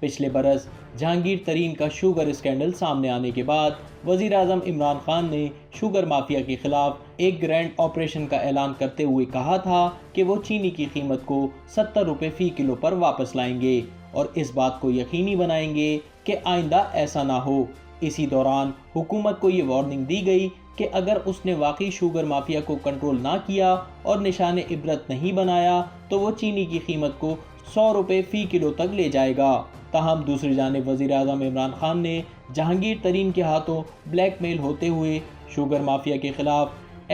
پچھلے برس جہانگیر ترین کا شوگر اسکینڈل سامنے آنے کے بعد وزیر اعظم عمران خان نے شوگر مافیا کے خلاف ایک گرینڈ آپریشن کا اعلان کرتے ہوئے کہا تھا کہ وہ چینی کی قیمت کو 70 روپے فی کلو پر واپس لائیں گے اور اس بات کو یقینی بنائیں گے کہ آئندہ ایسا نہ ہو۔ اسی دوران حکومت کو یہ وارننگ دی گئی کہ اگر اس نے واقعی شوگر مافیا کو کنٹرول نہ کیا اور نشان عبرت نہیں بنایا تو وہ چینی کی قیمت کو 100 روپے فی کلو تک لے جائے گا۔ تاہم دوسری جانب وزیر اعظم عمران خان نے جہانگیر ترین کے ہاتھوں بلیک میل ہوتے ہوئے شوگر مافیا کے خلاف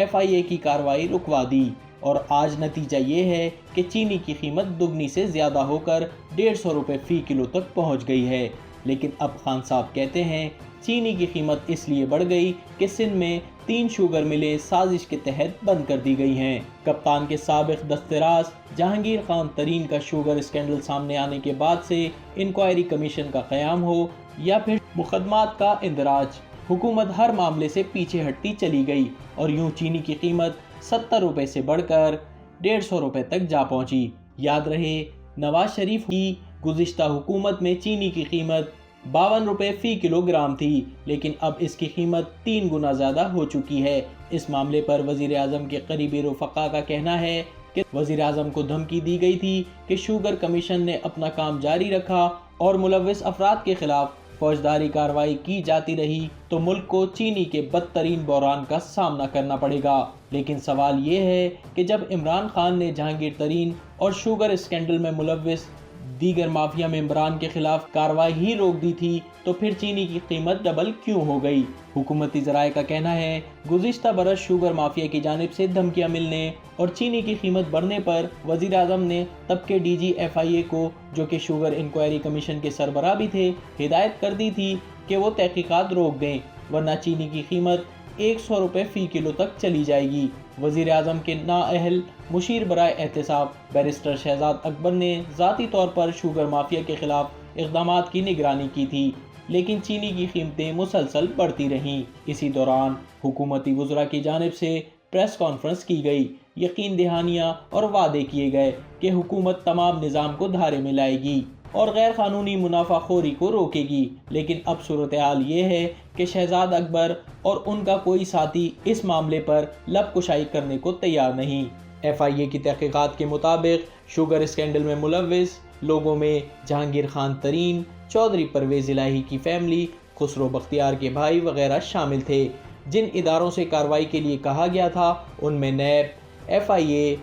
FIA کی کارروائی رکوا دی اور آج نتیجہ یہ ہے کہ چینی کی قیمت دگنی سے زیادہ ہو کر 150 روپے فی کلو تک پہنچ گئی ہے۔ لیکن اب خان صاحب کہتے ہیں چینی کی قیمت اس لیے بڑھ گئی کہ سندھ میں 3 شوگر ملیں سازش کے تحت بند کر دی گئی ہیں۔ کپتان کے سابق دست راست جہانگیر خان ترین کا شوگر اسکینڈل سامنے آنے کے بعد سے انکوائری کمیشن کا قیام ہو یا پھر مقدمات کا اندراج، حکومت ہر معاملے سے پیچھے ہٹتی چلی گئی اور یوں چینی کی قیمت 70 روپے سے بڑھ کر 150 روپے تک جا پہنچی۔ یاد رہے نواز شریف کی گزشتہ حکومت میں چینی کی قیمت 52 روپے فی کلو گرام تھی، لیکن اب اس کی قیمت 3 گنا زیادہ ہو چکی ہے۔ اس معاملے پر وزیر اعظم کے قریبی رفقا کا کہنا ہے کہ وزیر اعظم کو دھمکی دی گئی تھی کہ شوگر کمیشن نے اپنا کام جاری رکھا اور ملوث افراد کے خلاف فوجداری کارروائی کی جاتی رہی تو ملک کو چینی کے بدترین بحران کا سامنا کرنا پڑے گا۔ لیکن سوال یہ ہے کہ جب عمران خان نے جہانگیر ترین اور شوگر اسکینڈل میں ملوث دیگر مافیا ممبران کے خلاف کارروائی ہی روک دی تھی تو پھر چینی کی قیمت ڈبل کیوں ہو گئی؟ حکومتی ذرائع کا کہنا ہے گزشتہ برس شوگر مافیا کی جانب سے دھمکیاں ملنے اور چینی کی قیمت بڑھنے پر وزیر اعظم نے تب کے DG FIA کو، جو کہ شوگر انکوائری کمیشن کے سربراہ بھی تھے، ہدایت کر دی تھی کہ وہ تحقیقات روک دیں ورنہ چینی کی قیمت 100 روپے فی کلو تک چلی جائے گی۔ وزیر اعظم کے نااہل مشیر برائے احتساب بیرسٹر شہزاد اکبر نے ذاتی طور پر شوگر مافیا کے خلاف اقدامات کی نگرانی کی تھی، لیکن چینی کی قیمتیں مسلسل بڑھتی رہیں۔ اسی دوران حکومتی وزراء کی جانب سے پریس کانفرنس کی گئی، یقین دہانیاں اور وعدے کیے گئے کہ حکومت تمام نظام کو دھارے میں لائے گی اور غیر قانونی منافع خوری کو روکے گی، لیکن اب صورتحال یہ ہے کہ شہزاد اکبر اور ان کا کوئی ساتھی اس معاملے پر لب کشائی کرنے کو تیار نہیں۔ FIA کی تحقیقات کے مطابق شوگر اسکینڈل میں ملوث لوگوں میں جہانگیر خان ترین، چودھری پرویز الہی کی فیملی، خسرو بختیار کے بھائی وغیرہ شامل تھے۔ جن اداروں سے کارروائی کے لیے کہا گیا تھا ان میں نیب، FIA،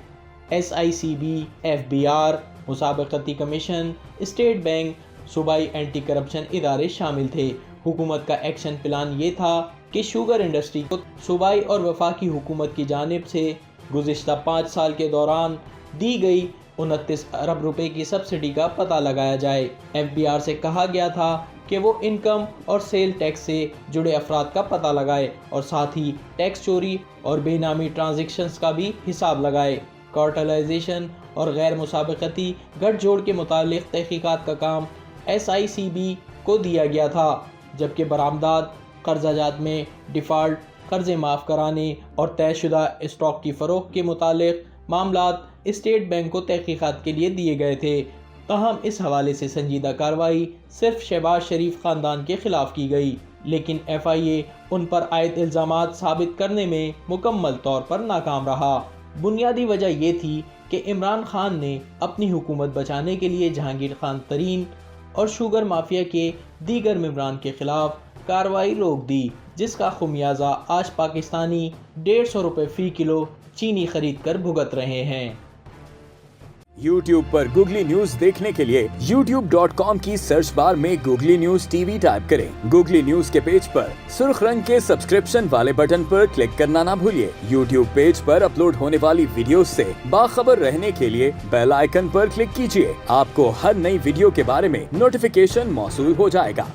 SICB، FBR، مسابقتی کمیشن، اسٹیٹ بینک، صوبائی اینٹی کرپشن ادارے شامل تھے۔ حکومت کا ایکشن پلان یہ تھا کہ شوگر انڈسٹری کو صوبائی اور وفاقی حکومت کی جانب سے گزشتہ 5 سال کے دوران دی گئی 29 ارب روپے کی سبسڈی کا پتہ لگایا جائے۔ FBR سے کہا گیا تھا کہ وہ انکم اور سیل ٹیکس سے جڑے افراد کا پتہ لگائے اور ساتھ ہی ٹیکس چوری اور بے نامی ٹرانزیکشنز کا بھی حساب لگائے۔ کارٹلائزیشن اور غیر مسابقتی گٹھ جوڑ کے متعلق تحقیقات کا کام SICB کو دیا گیا تھا، جبکہ برآمدات، قرضہ جات میں ڈیفالٹ، قرضے معاف کرانے اور طے شدہ اسٹاک کی فروخت کے متعلق معاملات اسٹیٹ بینک کو تحقیقات کے لیے دیے گئے تھے۔ تاہم اس حوالے سے سنجیدہ کارروائی صرف شہباز شریف خاندان کے خلاف کی گئی، لیکن FIA ان پر عائد الزامات ثابت کرنے میں مکمل طور پر ناکام رہا۔ بنیادی وجہ یہ تھی کہ عمران خان نے اپنی حکومت بچانے کے لیے جہانگیر خان ترین اور شوگر مافیا کے دیگر ممبران کے خلاف کارروائی روک دی، جس کا خمیازہ آج پاکستانی 150 روپے فی کلو چینی خرید کر بھگت رہے ہیں۔ YouTube پر گوگلی نیوز دیکھنے کے لیے youtube.com کی سرچ بار میں گوگلی نیوز TV ٹائپ کریں۔ گوگلی نیوز کے پیج پر سرخ رنگ کے سبسکرپشن والے بٹن پر کلک کرنا نہ بھولیے۔ YouTube پیج پر اپلوڈ ہونے والی ویڈیوز سے باخبر رہنے کے لیے بیل آئیکن پر کلک کیجیے۔ آپ کو ہر نئی ویڈیو کے بارے میں نوٹیفیکیشن موصول ہو جائے گا۔